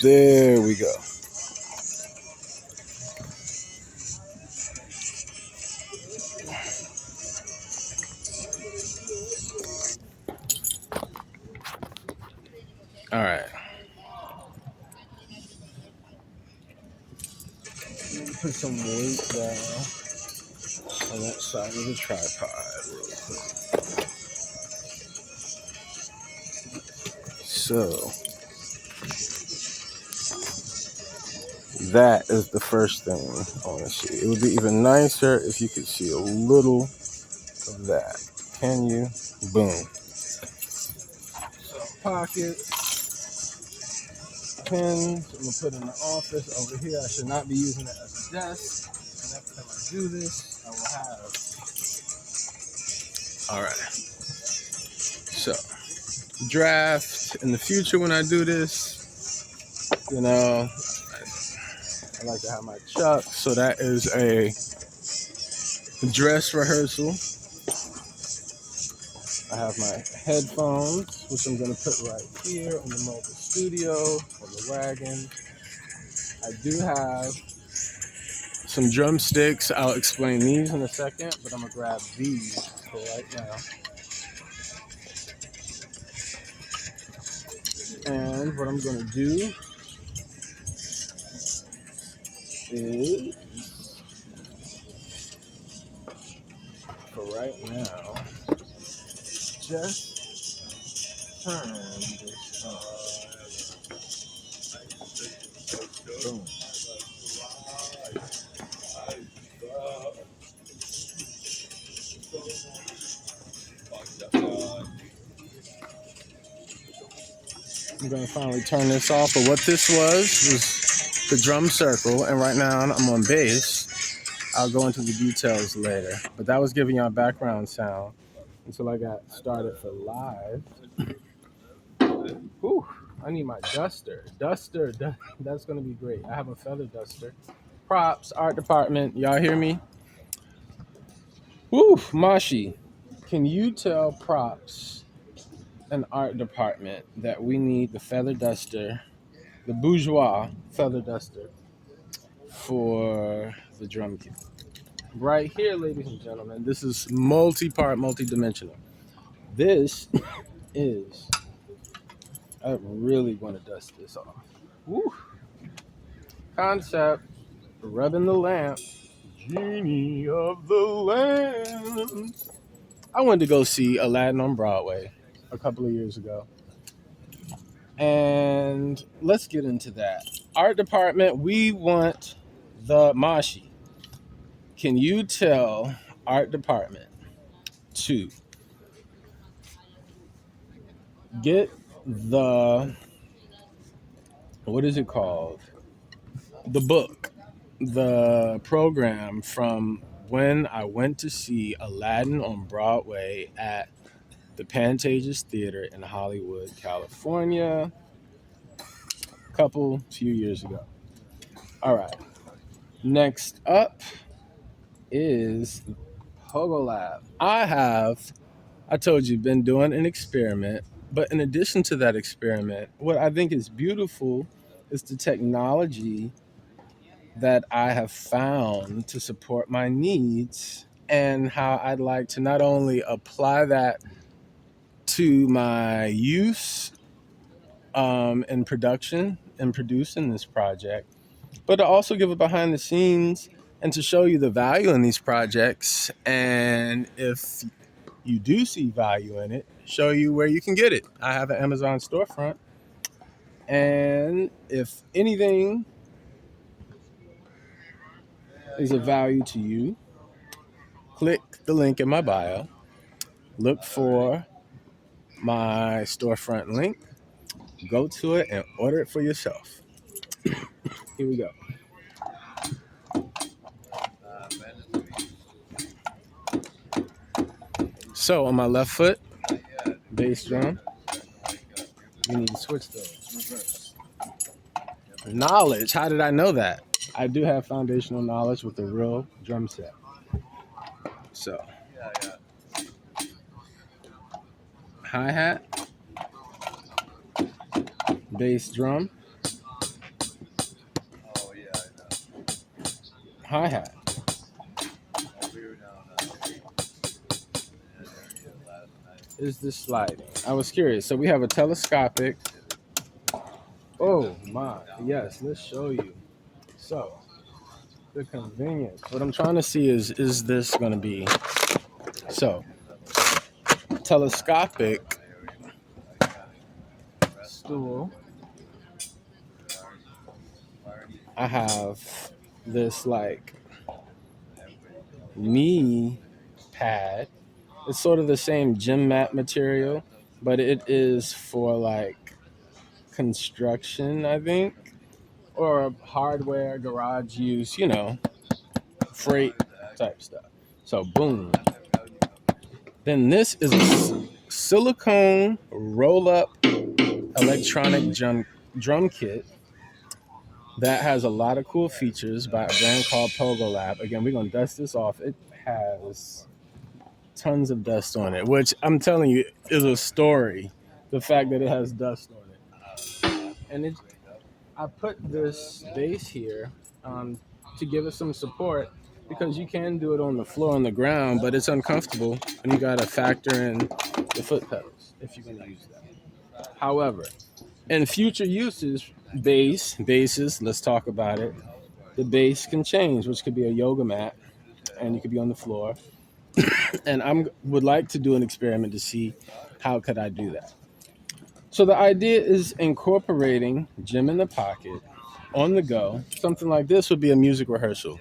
There we go. All right. Put some weight down on that side of the tripod real quick. So that is the first thing I want to see. It would be even nicer if you could see a little of that. Can you? Boom. So pocket, pins, I'm going to put in the office over here. I should not be using it as a desk. And next time I do this, I will have. All right. So draft in the future when I do this, you know, I like to have my chucks. So that is a dress rehearsal. I have my headphones, which I'm going to put right here in the mobile studio on the wagon. I do have some drumsticks. I'll explain these in a second, but I'm going to grab these for right now. And what I'm going to do is, for right now, just turn this on. Boom. I'm going to finally turn this off. But what this was the drum circle. And right now I'm on bass. I'll go into the details later. But that was giving y'all background sound until I got started for live. Whew, I need my duster. That's going to be great. I have a feather duster. Props, art department. Y'all hear me? Woo, Myshii. Can you tell props and art department that we need the feather duster, the bourgeois feather duster for the drum kit? Right here, ladies and gentlemen, this is multi-part, multi-dimensional. This is, I really want to dust this off. Woo. Concept, rubbing the lamp, genie of the lamp. I wanted to go see Aladdin on Broadway a couple of years ago. And let's get into that. Art department, we want the Myshii. Can you tell art department to get the, what is it called? The book, the program from when I went to see Aladdin on Broadway at the Pantages Theater in Hollywood, California, few years ago. All right. Next up is Pogo Lab. I told you, been doing an experiment, but in addition to that experiment, what I think is beautiful is the technology that I have found to support my needs and how I'd like to not only apply that to my use in production and producing this project, but to also give it behind the scenes and to show you the value in these projects. And if you do see value in it, show you where you can get it. I have an Amazon storefront. And if anything is of value to you, click the link in my bio. Look for my storefront link. Go to it and order it for yourself. Here we go. So on my left foot, bass drum. We need to switch those. Reverse. Knowledge. How did I know that? I do have foundational knowledge with the real drum set. So, hi-hat, bass drum. hi-hat is the sliding. I was curious. So we have a telescopic. Oh my, yes, let's show you. So the convenience. What I'm trying to see is this going to be so telescopic stool. I have this like knee pad. It's sort of the same gym mat material, but it is for like construction, I think, or hardware, garage use, freight type stuff. So boom. Then this is a silicone roll up electronic drum kit that has a lot of cool features by a brand called Pogo Lab. Again, we're gonna dust this off. It has tons of dust on it, which I'm telling you is a story. The fact that it has dust on it, and I put this base here to give it some support because you can do it on the floor on the ground, but it's uncomfortable, and you got to factor in the foot pedals if you're going to use that. However, in future uses, bases, let's talk about it. The base can change, which could be a yoga mat, and you could be on the floor. And I would like to do an experiment to see how could I do that. So the idea is incorporating gym in the pocket on the go. Something like this would be a music rehearsal.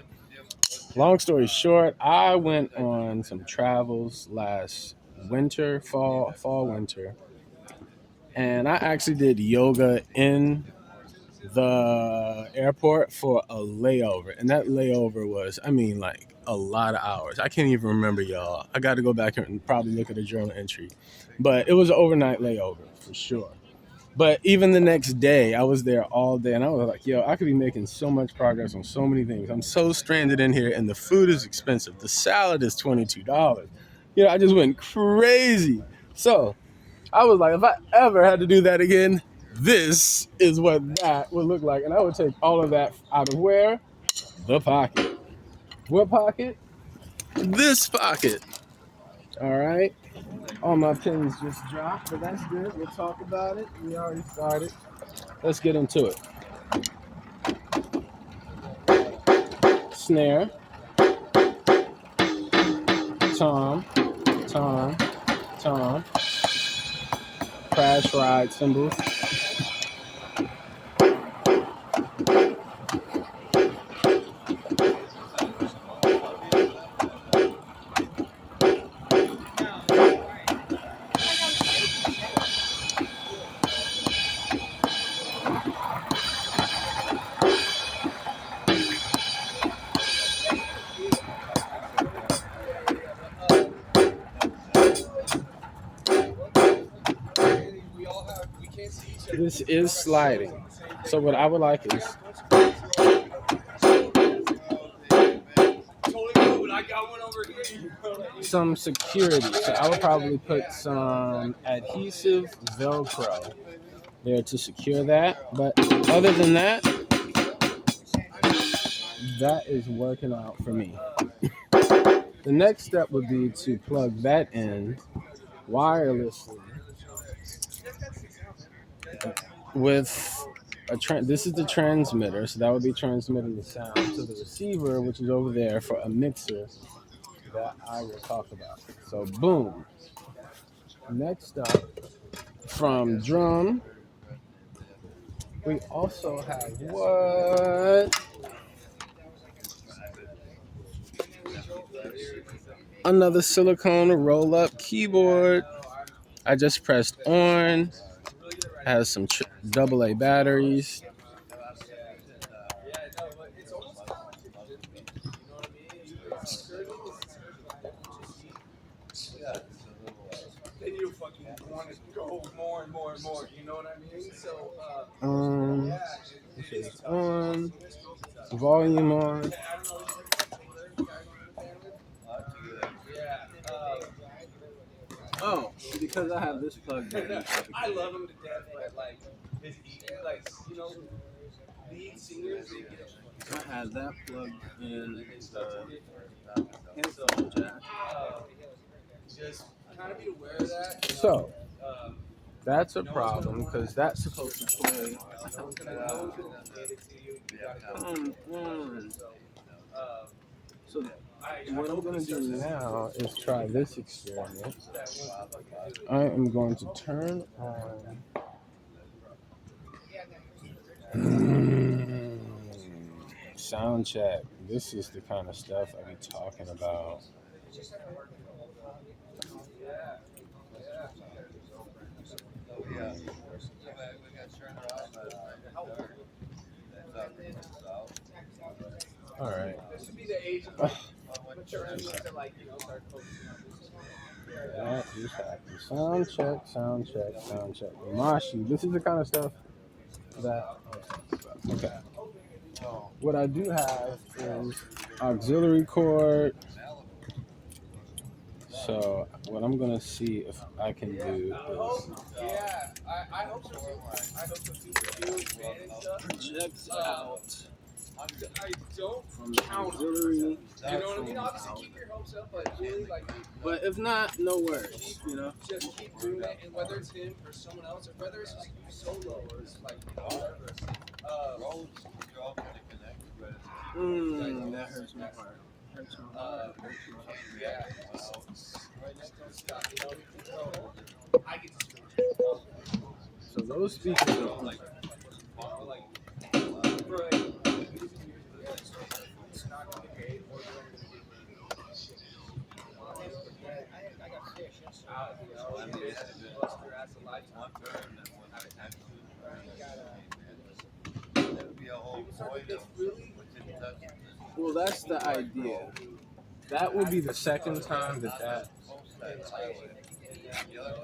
Long story short, I went on some travels last winter, winter, and I actually did yoga in the airport for a layover. And that layover was, I mean, like a lot of hours. I can't even remember, y'all. I got to go back and probably look at the journal entry. But it was an overnight layover for sure. But even the next day, I was there all day, and I was like, yo, I could be making so much progress on so many things. I'm so stranded in here, and the food is expensive. The salad is $22. I just went crazy. So I was like, if I ever had to do that again, this is what that would look like. And I would take all of that out of where? The pocket. What pocket? This pocket. All right. All my pins just dropped, but that's good. We'll talk about it. We already started. Let's get into it. Snare. Tom. Tom. Tom. Crash ride cymbals. This is sliding. So what I would like is some security. So I would probably put some adhesive Velcro there to secure that. But other than that, that is working out for me. The next step would be to plug that in wirelessly with this is the transmitter, so that would be transmitting the sound to the receiver, which is over there for a mixer that I will talk about. So boom. Next up, from drum, we also have what? Another silicone roll-up keyboard. I just pressed on. Has some AA batteries. Then you fucking want to go more and more and more. You know what I mean? So, it's on. Volume on. Oh, because I have this plugged in. I love him to death, but like his like I had that plugged in the headphone jack. Just kind of be aware of that. So that's a problem because that's supposed to play. So what I'm going to do now is try this experiment. I am going to turn on. Sound check. This is the kind of stuff I be talking about. All right. That is happening. Sound check, sound check, sound check. Myshii. This is the kind of stuff that. Okay. What I do have is auxiliary cord. So what I'm gonna see if I can do is project out from the auxiliary. You know what I mean? Obviously, keep your hopes up, but really, like. But if not, no worries. You know, just keep doing it, and whether it's him or someone else, or whether it's just you solo or it's like whatever. That hurts my heart. Yeah. So those speakers are on. Well, that's the idea. That will be the second time that.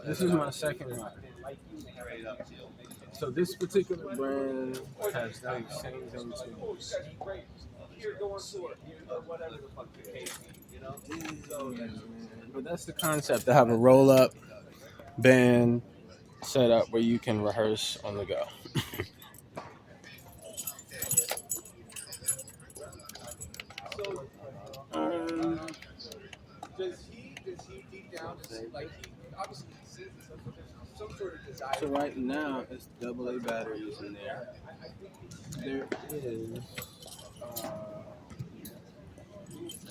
This is my second one. So this particular brand has the same thing too. But that's the concept, to have a roll-up band set up where you can rehearse on the go. Does he deep down like he obviously some sort of desire? So right now it's AA batteries in there. There is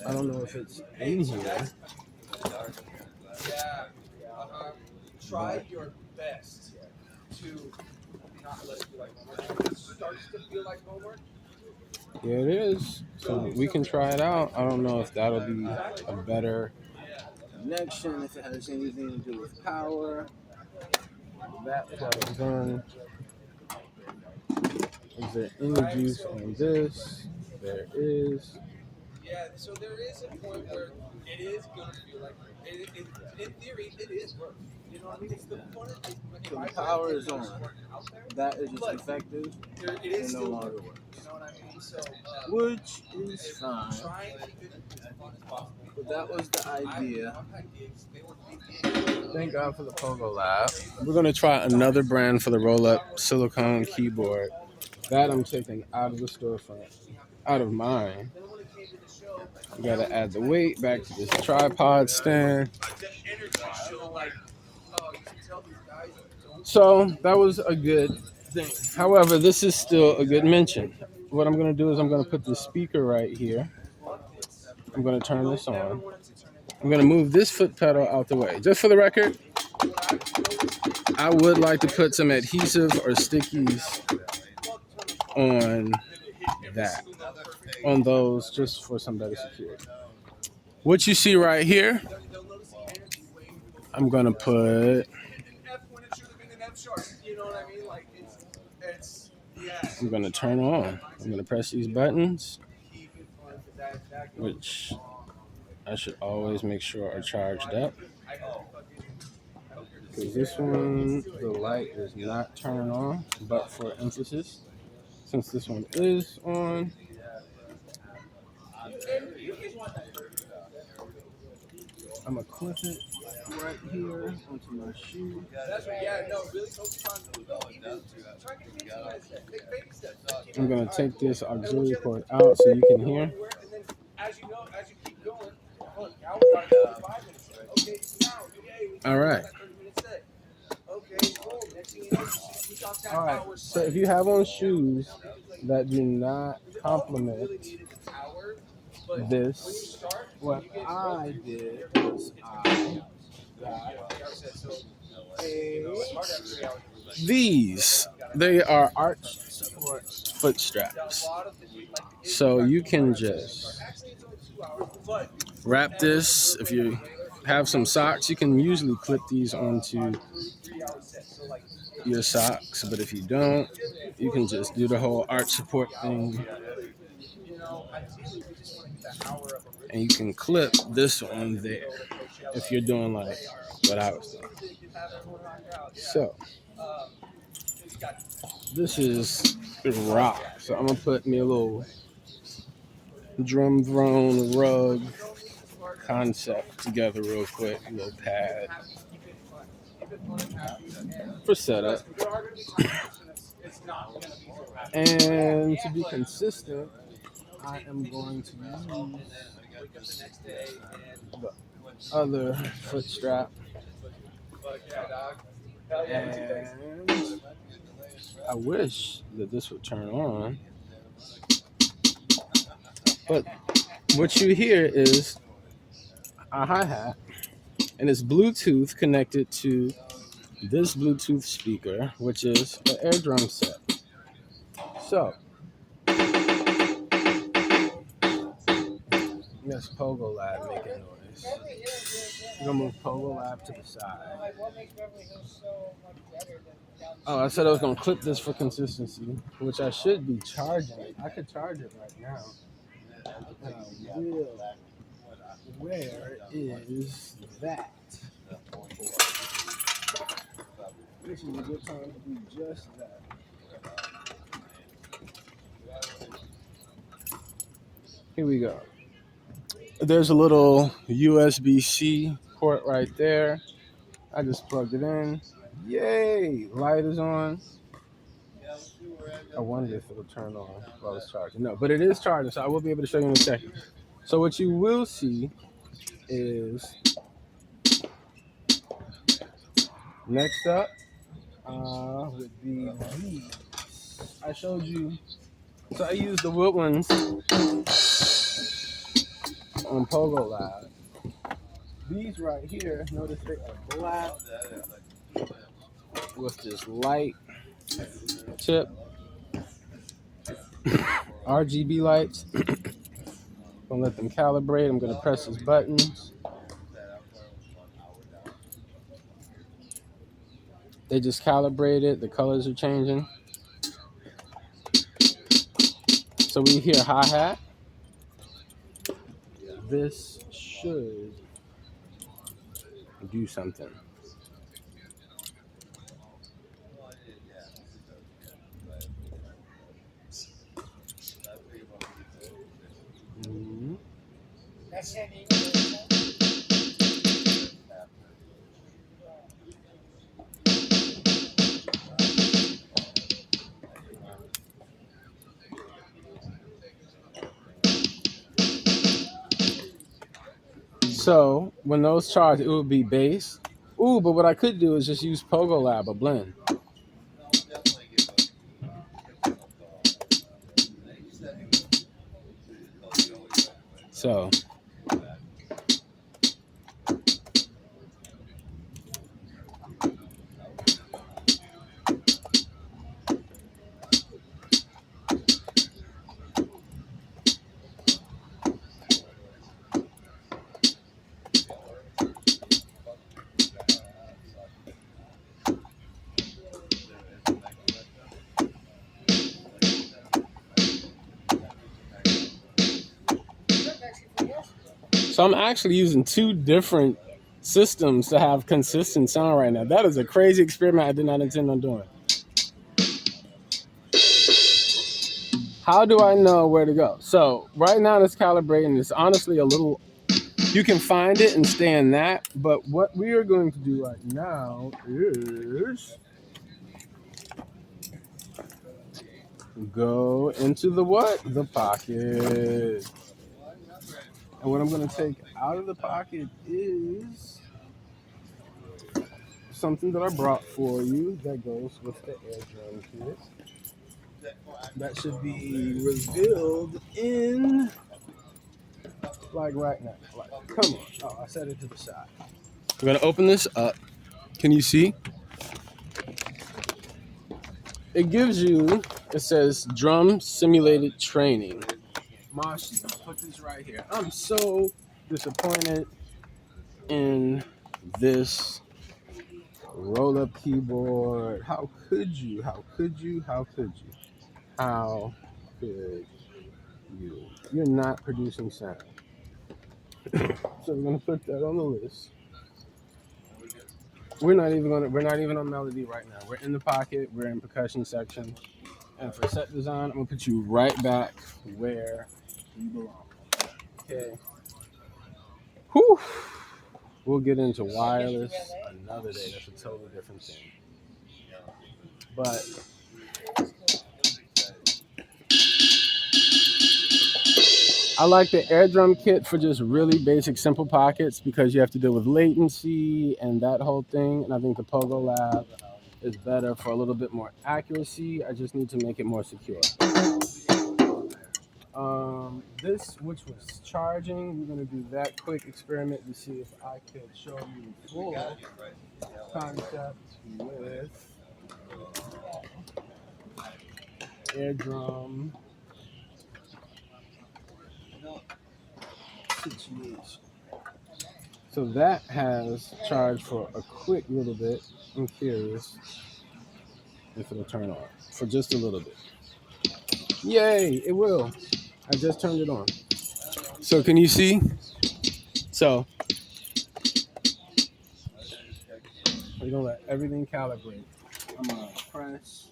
I don't know if it's in here. Yeah. Try your best to not let it feel like homework. It starts to feel like homework. Yeah, it is. So we can try it out. I don't know if that'll be a better connection, if it has anything to do with power. That plugs in. Is there any juice on this? There is. Yeah, so there is a point where it is going to feel like, in theory, it is work. You know what I mean? It's the power is on. That is just effective. It is no longer works. You know what I mean? So, which is fine. But that was the idea. Thank God for the Pogo Lab. We're going to try another brand for the roll-up silicone keyboard. That I'm taking out of the storefront, out of mine. You got to add the weight back to this tripod stand. So that was a good thing. However, this is still a good mention. What I'm going to do is I'm going to put the speaker right here. I'm going to turn this on. I'm going to move this foot pedal out the way. Just for the record, I would like to put some adhesive or stickies on that, on those, just for some better security. What you see right here, I'm going to put, I'm going to turn on. I'm going to press these buttons, which I should always make sure are charged up. Because this one, the light is not turned on, but for emphasis, since this one is on, I'm going to clip it right here onto my shoe. I'm gonna take this auxiliary cord out so you can hear. All right. All right. So if you have on shoes that do not complement this, what I did was I got these. They are arch support foot straps. So you can just wrap this. If you have some socks, you can usually clip these onto your socks. But if you don't, you can just do the whole arch support thing. And you can clip this one there if you're doing like what I was doing. So this is rock. So I'm gonna put me a little drum throne rug concept together real quick, a little pad for setup. And to be consistent, I am going to use the other foot strap. And I wish that this would turn on. But what you hear is a hi-hat, and it's Bluetooth connected to this Bluetooth speaker, which is an air drum set. So, that's Pogo Lab making noise. I'm gonna move Pogo Lab to the side. Oh, I said I was gonna clip this for consistency, which I should be charging. I could charge it right now. Where is that? This is a good time to do just that. Here we go. There's a little USB-C port right there. I just plugged it in. Yay! Light is on. I wonder if it'll turn on while it's charging. No, but it is charging, so I will be able to show you in a second. So what you will see is next up would be these. I showed you. So I used the wood ones on Pogo Lab. These right here, notice they are black with this light tip. RGB lights. Gonna let them calibrate. I'm gonna press these buttons. They just calibrated. The colors are changing. So we hear hi-hat. This should do something. Mm-hmm. So when those charge, it would be bass. Ooh, but what I could do is just use Pogo Lab, a blend. So I'm actually using two different systems to have consistent sound right now. That is a crazy experiment I did not intend on doing. How do I know where to go? So right now it's calibrating. It's honestly a little You can find it and stay in that. But what we are going to do right now is go into the what? The pocket. And what I'm going to take out of the pocket is something that I brought for you that goes with the air drum kit. That should be revealed in, like, right now. Like, come on. Oh, I set it to the side. We're going to open this up. Can you see? It gives you, it says drum simulated training. Myshii, put this right here. I'm so disappointed in this roll-up keyboard. How could you? How could you? How could you? How could you? You're not producing sound. So we're gonna put that on the list. We're not even on melody right now. We're in the pocket, we're in percussion section. And for set design, I'm gonna put you right back where you belong. Okay. Whew. We'll get into wireless another day. That's a totally different thing. But I like the air drum kit for just really basic, simple pockets because you have to deal with latency and that whole thing. And I think the Pogo Lab is better for a little bit more accuracy. I just need to make it more secure. This, which was charging, we're going to do that quick experiment to see if I could show you full concept with air drum situation. So that has charged for a quick little bit. I'm curious if it'll turn on for just a little bit. Yay, it will. I just turned it on. So can you see? So we're gonna let everything calibrate. I'm gonna press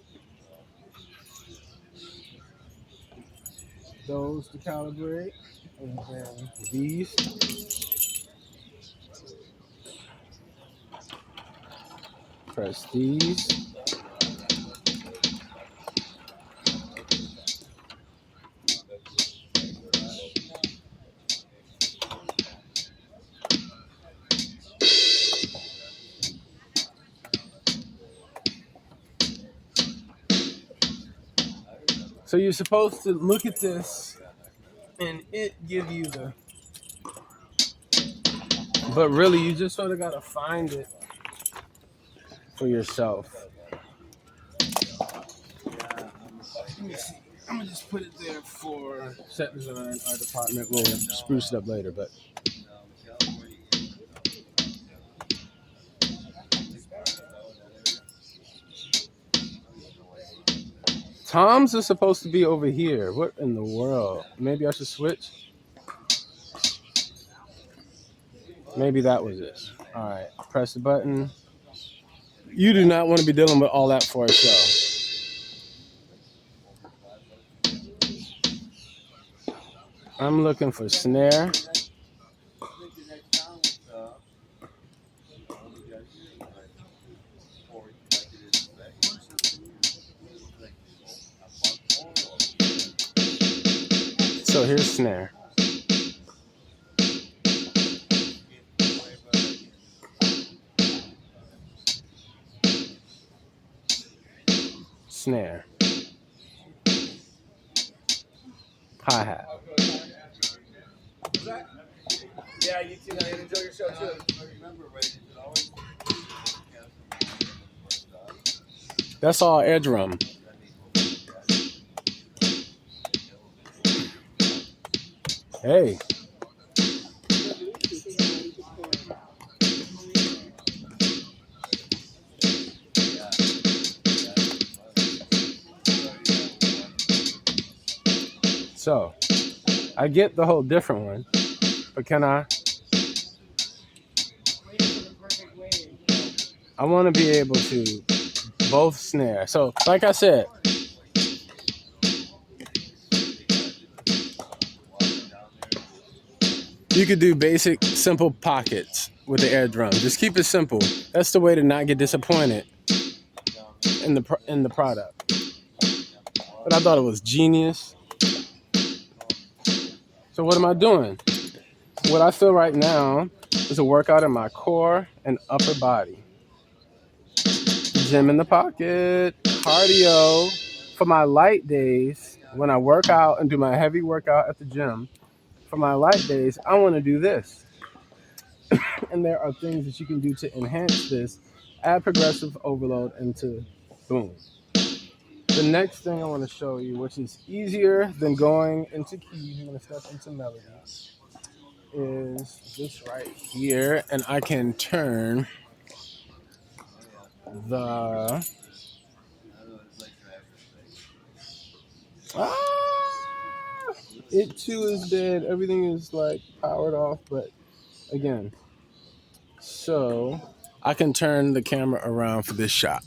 those to calibrate, and then these. Press these. So you're supposed to look at this and it give you the, but really you just sort of gotta find it for yourself. Let me see. I'm gonna just put it there for set design. Our department will spruce it up later, but Tom's is supposed to be over here. What in the world? Maybe I should switch. Maybe that was it. All right, press the button. You do not want to be dealing with all that for a show. I'm looking for snare. So here's snare. Snare. Hi-hat. Yeah, you too. Enjoy your show too. That's all air drum. Hey. So, I get the whole different one, but can I want to be able to both snare. So, like I said, You could do basic, simple pockets with the air drum. Just keep it simple. That's the way to not get disappointed in the product. But I thought it was genius. So what am I doing? What I feel right now is a workout in my core and upper body. Gym in the pocket, cardio. For my light days, when I work out and do my heavy workout at the gym, for my light days, I want to do this. And there are things that you can do to enhance this. Add progressive overload into boom. The next thing I want to show you, which is easier than going into keys, you're going to step into melody, is this right here. And I can turn the... It too is dead. Everything is like powered off, but again, so I can turn the camera around for this shot.